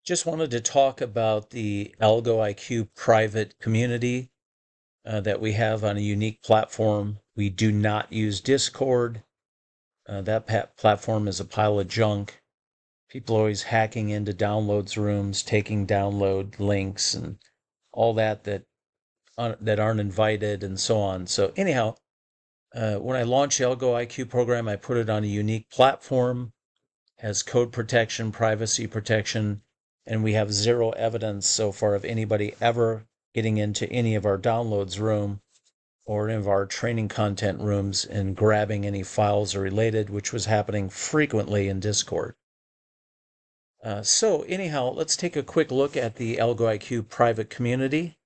Just wanted to talk about the Algo IQ private community that we have on a unique platform. We do not use Discord. That platform is a pile of junk. People always hacking into downloads rooms, taking download links and all that aren't invited and so on. So anyhow, when I launched the Algo IQ program, I put it on a unique platform, has code protection, privacy protection, and we have zero evidence so far of anybody ever getting into any of our downloads room or any of our training content rooms and grabbing any files or related, which was happening frequently in Discord. So anyhow, let's take a quick look at the Algo IQ private community.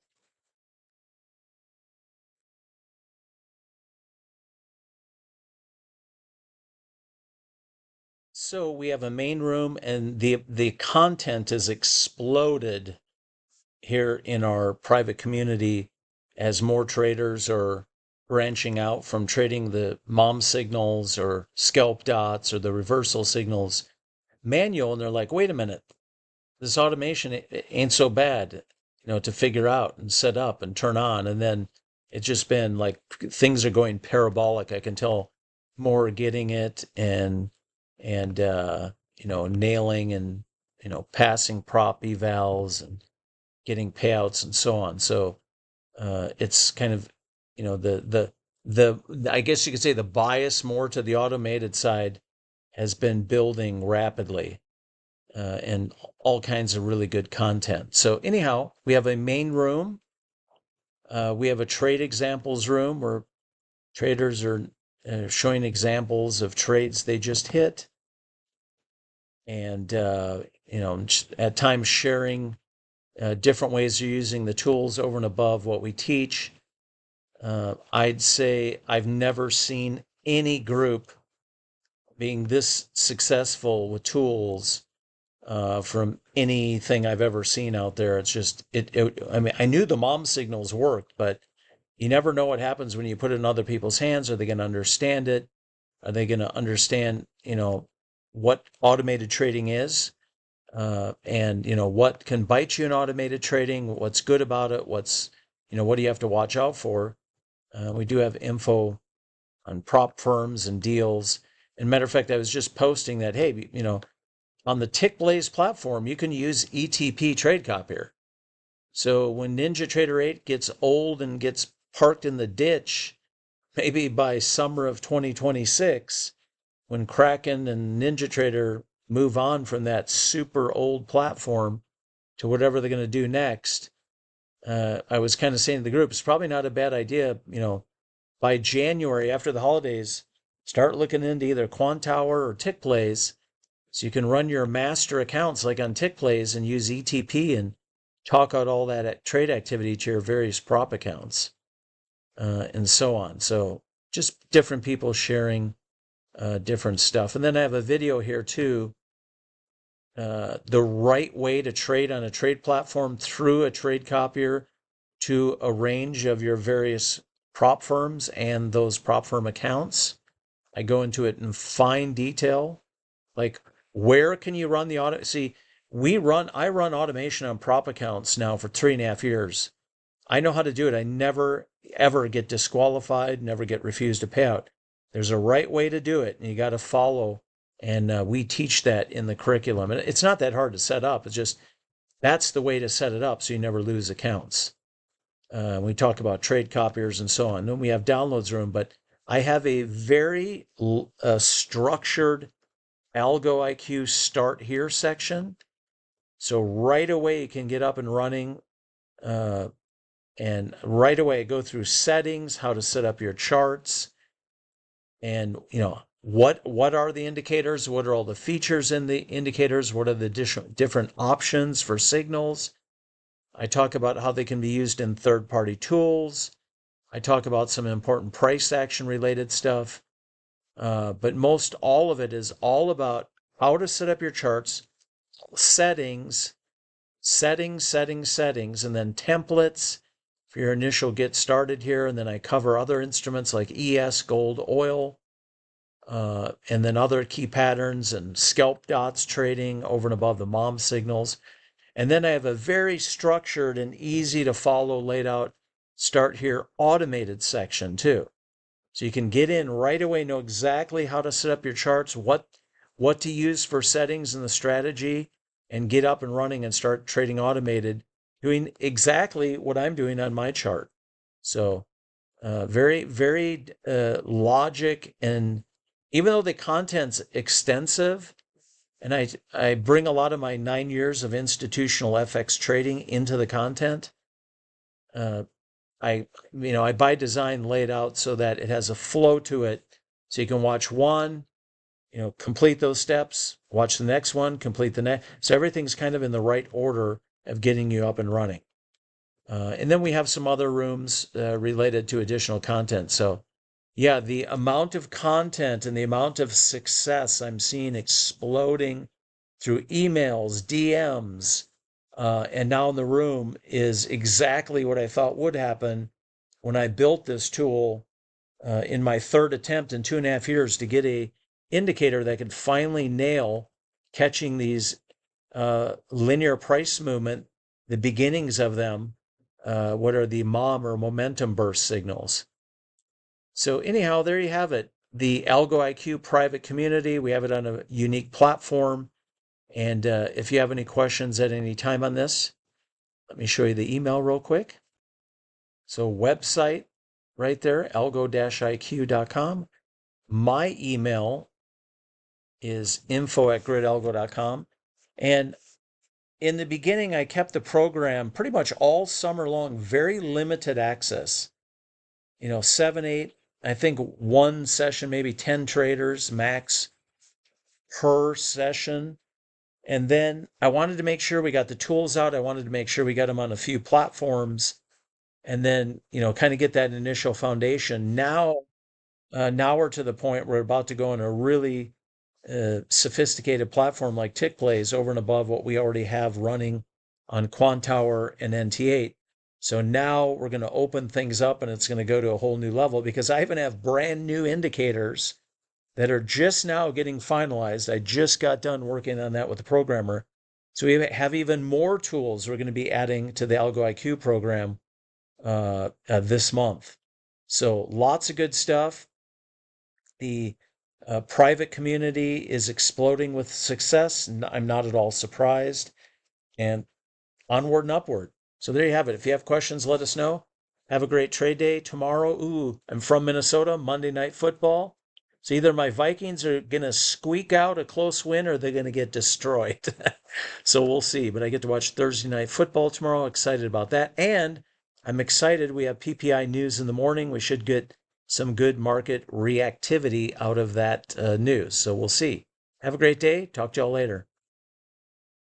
So we have a main room, and the content is exploded here in our private community as more traders are branching out from trading the mom signals or scalp dots or the reversal signals manual, and they're like, wait a minute, this automation ain't so bad, to figure out and set up and turn on. And then it's just been like things are going parabolic. I can tell more are getting it and nailing and passing prop evals and getting payouts and so on. So it's kind of the I guess you could say the bias more to the automated side has been building rapidly, and all kinds of really good content. So anyhow, we have a main room. We have a trade examples room where traders are showing examples of trades they just hit, and at times sharing different ways of using the tools over and above what we teach. I'd say I've never seen any group being this successful with tools from anything I've ever seen out there. It's just I mean, I knew the mom signals worked, but you never know what happens when you put it in other people's hands. Are they going to understand it? Are they going to understand, what automated trading is? And what can bite you in automated trading? What's good about it? What do you have to watch out for? We do have info on prop firms and deals. And matter of fact, I was just posting that, hey, on the TickBlaze platform, you can use ETP trade copier. So when NinjaTrader 8 gets old and gets parked in the ditch, maybe by summer of 2026, when Kraken and NinjaTrader move on from that super old platform to whatever they're going to do next, I was kind of saying to the group, it's probably not a bad idea, by January after the holidays, start looking into either Quantower or TickBlaze so you can run your master accounts like on TickBlaze and use ETP and talk out all that trade activity to your various prop accounts, and so on. So just different people sharing different stuff. And then I have a video here too. The right way to trade on a trade platform through a trade copier to a range of your various prop firms and those prop firm accounts. I go into it in fine detail, like where can you run the auto? See, I run automation on prop accounts now for 3.5 years. I know how to do it. I never ever get disqualified, never get refused a payout. There's a right way to do it, and you got to follow. And we teach that in the curriculum. And it's not that hard to set up. It's just that's the way to set it up so you never lose accounts. We talk about trade copiers and so on. Then we have downloads room, but I have a very structured Algo IQ start here section. So right away you can get up and running, and right away I go through settings, how to set up your charts, and what are the indicators, what are all the features in the indicators, what are the different options for signals. I talk about how they can be used in third-party tools. I talk about some important price action related stuff. But most all of it is all about how to set up your charts, settings, and then templates for your initial get started here. And then I cover other instruments like ES, gold, oil, and then other key patterns and scalp dots trading over and above the mom signals. And then I have a very structured and easy to follow laid out start here automated section too. So you can get in right away, know exactly how to set up your charts, what to use for settings in the strategy, and get up and running and start trading automated, doing exactly what I'm doing on my chart. So very, very logic, and even though the content's extensive, and I bring a lot of my 9 years of institutional FX trading into the content. Uh, I by design laid out so that it has a flow to it, so you can watch one, complete those steps, watch the next one, complete the next. So everything's kind of in the right order of getting you up and running. And then we have some other rooms related to additional content. So, yeah, the amount of content and the amount of success I'm seeing exploding through emails, DMs, and now in the room is exactly what I thought would happen when I built this tool in my third attempt in 2.5 years to get a indicator that could finally nail catching these linear price movement, the beginnings of them, what are the mom or momentum burst signals. So anyhow, there you have it. The Algo IQ private community. We have it on a unique platform. And if you have any questions at any time on this, let me show you the email real quick. So website right there, algo-iq.com. My email is info@gridalgo.com. And in the beginning, I kept the program pretty much all summer long, very limited access. 7, 8, I think one session, maybe 10 traders max per session. And then I wanted to make sure we got the tools out. I wanted to make sure we got them on a few platforms, and then, kind of get that initial foundation. Now we're to the point where we're about to go on a really sophisticated platform like Tick Plays over and above what we already have running on Quantower and NT8. So now we're going to open things up, and it's going to go to a whole new level, because I even have brand new indicators that are just now getting finalized. I just got done working on that with the programmer. So we have even more tools we're going to be adding to the Algo IQ program this month. So lots of good stuff. The private community is exploding with success. I'm not at all surprised. And onward and upward. So there you have it. If you have questions, let us know. Have a great trade day tomorrow. Ooh, I'm from Minnesota, Monday Night Football. So either my Vikings are going to squeak out a close win, or they're going to get destroyed. So we'll see. But I get to watch Thursday Night Football tomorrow. Excited about that. And I'm excited. We have PPI news in the morning. We should get some good market reactivity out of that news. So we'll see. Have a great day. Talk to y'all later.